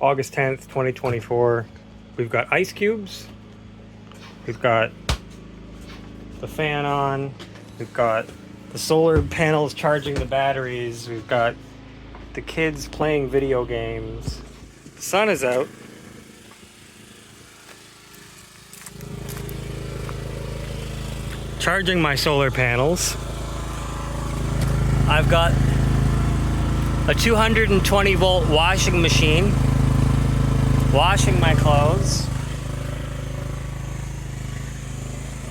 August 10th, 2024. We've got ice cubes. We've got the fan on. We've got the solar panels charging the batteries. We've got the kids playing video games. The sun is out. Charging my solar panels. I've got a 220 volt washing machine washing my clothes,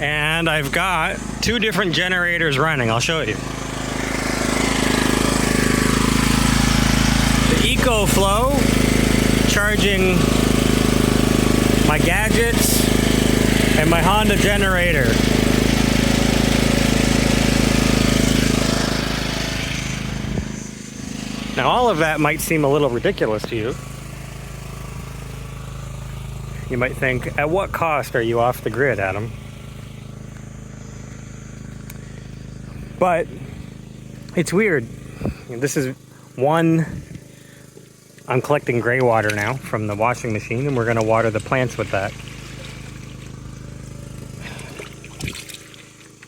and I've got two different generators running. I'll show you. The EcoFlow charging my gadgets and my Honda generator. Now, all of that might seem a little ridiculous to you. You might think, at what cost are you off the grid, Adam? But it's weird. This is one, I'm collecting gray water now from the washing machine, and we're going to water the plants with that.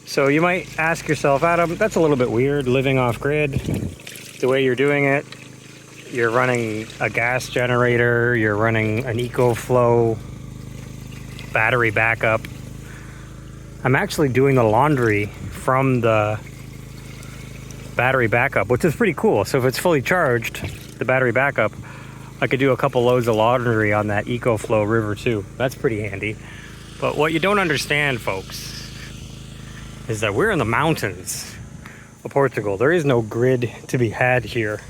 So you might ask yourself, Adam, that's a little bit weird, living off grid. The way you're doing it, you're running a gas generator, you're running an EcoFlow battery backup. I'm actually doing the laundry from the battery backup, which is pretty cool. So if it's fully charged, the battery backup, I could do a couple loads of laundry on that EcoFlow River 2. That's pretty handy. But what you don't understand, folks, is that we're in the mountains of Portugal. There is no grid to be had here.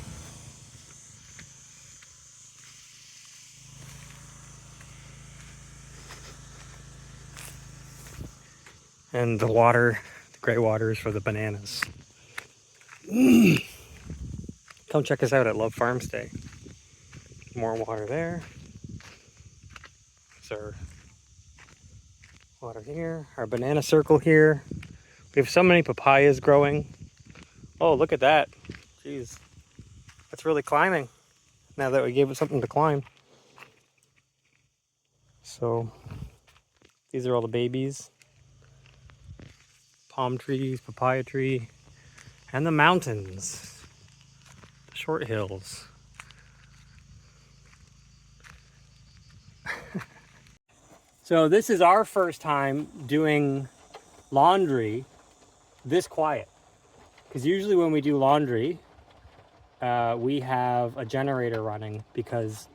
And the water, the gray water, is for the bananas. Come check us out at Love Farm Stay. More water there. There's our water here, our banana circle here. We have so many papayas growing. Oh, look at that. Jeez. That's really climbing now that we gave it something to climb. So these are all the babies. Palm trees, papaya tree, and the mountains, the short hills. So this is our first time doing laundry this quiet. Because usually when we do laundry, we have a generator running, because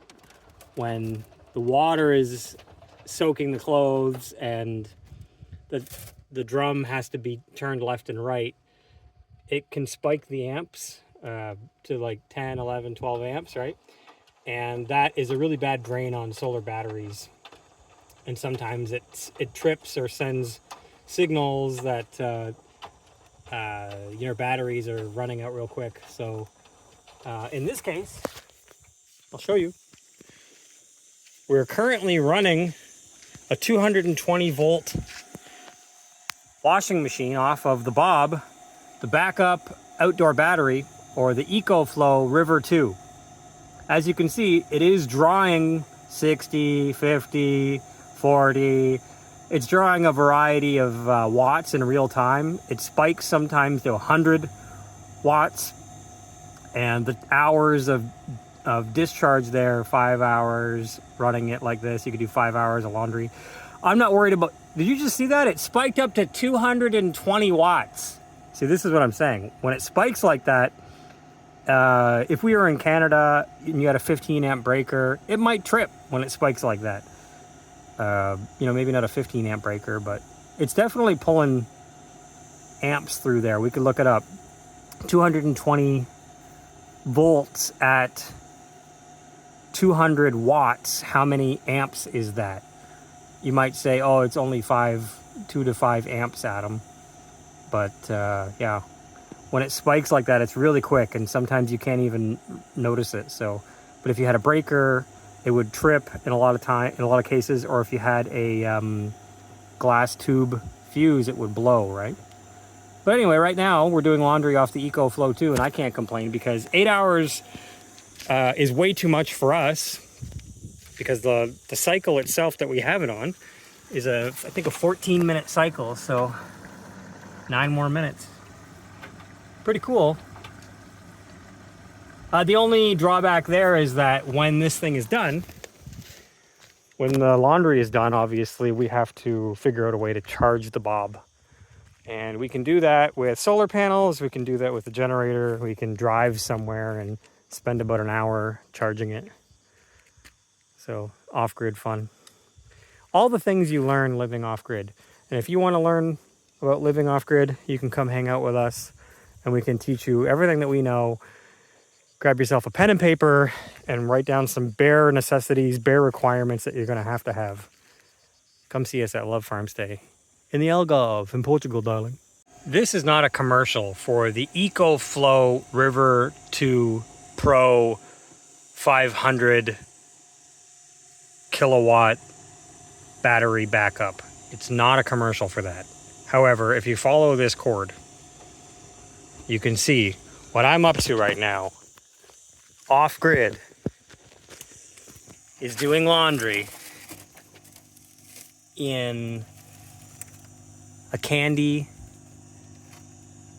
when the water is soaking the clothes and the drum has to be turned left and right, it can spike the amps to like 10, 11, 12 amps, right? And that is a really bad drain on solar batteries. And sometimes it trips or sends signals that your batteries are running out real quick. So in this case, I'll show you. We're currently running a 220 volt washing machine off of the Bob, the backup outdoor battery, or the EcoFlow River 2. As you can see, it is drawing 60, 50, 40. It's drawing a variety of watts in real time. It spikes sometimes to 100 watts. And the hours of discharge there, 5 hours running it like this. You could do 5 hours of laundry. I'm not worried about, did you just see that? It spiked up to 220 watts. See, this is what I'm saying. When it spikes like that, if we were in Canada and you had a 15 amp breaker, it might trip when it spikes like that. Maybe not a 15 amp breaker, but it's definitely pulling amps through there. We could look it up. 220 volts at 200 watts. How many amps is that? You might say, oh, it's only 2 to 5 amps, Adam. But yeah, when it spikes like that, it's really quick, and sometimes you can't even notice it. So, but if you had a breaker, it would trip in a lot of cases, or if you had a glass tube fuse, it would blow, right? But anyway, right now we're doing laundry off the EcoFlow 2, and I can't complain because 8 hours is way too much for us. because the cycle itself that we have it on is I think a 14-minute cycle, so 9 more minutes. Pretty cool. The only drawback there is that when this thing is done, when the laundry is done, obviously we have to figure out a way to charge the bob. And we can do that with solar panels, we can do that with the generator, we can drive somewhere and spend about an hour charging it. So off-grid fun. All the things you learn living off-grid. And if you want to learn about living off-grid, you can come hang out with us and we can teach you everything that we know. Grab yourself a pen and paper and write down some bare necessities, bare requirements that you're going to have. Come see us at Love Farm Stay in the Algarve in Portugal, darling. This is not a commercial for the EcoFlow River 2 Pro 500 kilowatt battery backup. It's not a commercial for that. However, if you follow this cord, you can see what I'm up to right now. Off grid is doing laundry in a Candy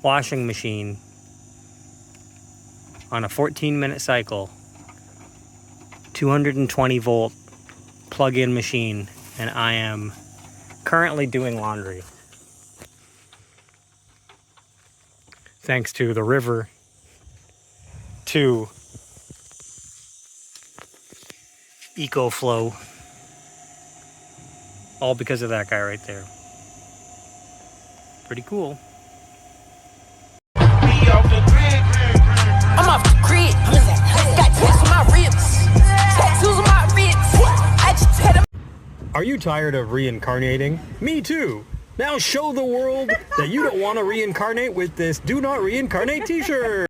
washing machine on a 14-minute cycle, 220 volt plug-in machine, and I am currently doing laundry. Thanks to the River 2 EcoFlow. All because of that guy right there. Pretty cool. I'm off the grid. Got tats on my ribs. Tattoos on my ribs. I just had a... Are you tired of reincarnating? Me too. Now show the world that you don't want to reincarnate with this Do Not Reincarnate t-shirt.